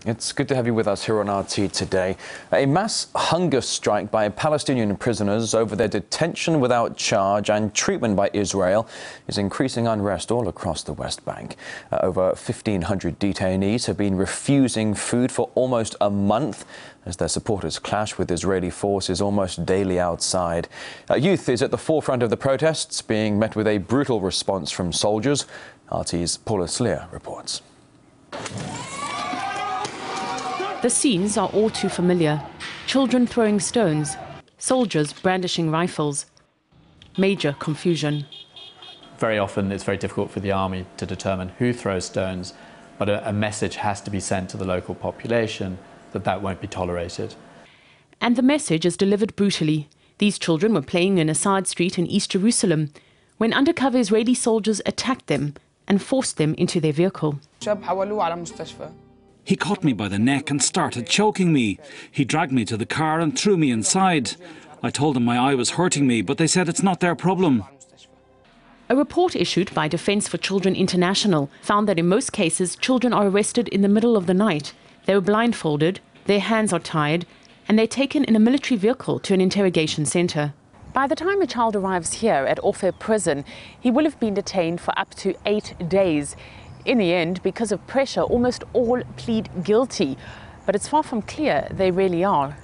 It's good to have you with us here on RT today. A mass hunger strike by Palestinian prisoners over their detention without charge and treatment by Israel is increasing unrest all across the West Bank. Over 1,500 detainees have been refusing food for almost a month as their supporters clash with Israeli forces almost daily outside. Youth is at the forefront of the protests, being met with a brutal response from soldiers. RT's Paula Slier reports. The scenes are all too familiar. Children throwing stones, soldiers brandishing rifles. Major confusion. Very often it's very difficult for the army to determine who throws stones, but a message has to be sent to the local population that that won't be tolerated. And the message is delivered brutally. These children were playing in a side street in East Jerusalem when undercover Israeli soldiers attacked them and forced them into their vehicle. He caught me by the neck and started choking me. He dragged me to the car and threw me inside. I told them my eye was hurting me, but they said it's not their problem. A report issued by Defence for Children International found that in most cases, children are arrested in the middle of the night. They were blindfolded, their hands are tied, and they're taken in a military vehicle to an interrogation centre. By the time a child arrives here at Ofer prison, he will have been detained for up to 8 days. In the end, because of pressure, almost all plead guilty. But it's far from clear they really are.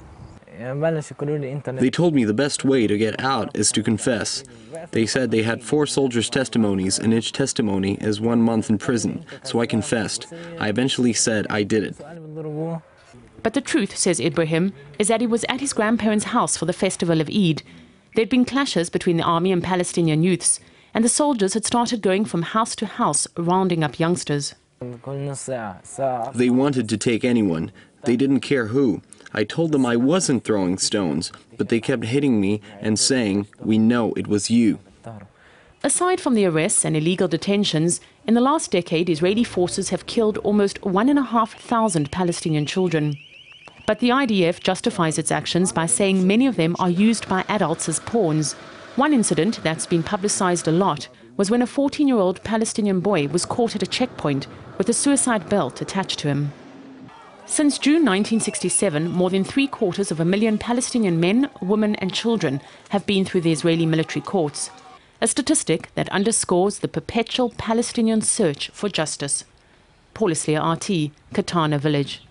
They told me the best way to get out is to confess. They said they had 4 soldiers' testimonies, and each testimony is 1 month in prison. So I confessed. I eventually said I did it. But the truth, says Ibrahim, is that he was at his grandparents' house for the festival of Eid. There'd been clashes between the army and Palestinian youths, and the soldiers had started going from house to house, rounding up youngsters. They wanted to take anyone. They didn't care who. I told them I wasn't throwing stones, but they kept hitting me and saying, "We know it was you." Aside from the arrests and illegal detentions, in the last decade, Israeli forces have killed almost 1,500 Palestinian children. But the IDF justifies its actions by saying many of them are used by adults as pawns. One incident that's been publicized a lot was when a 14-year-old Palestinian boy was caught at a checkpoint with a suicide belt attached to him. Since June 1967, more than 750,000 Palestinian men, women and children have been through the Israeli military courts. A statistic that underscores the perpetual Palestinian search for justice. Paula Slier, RT, Katana Village.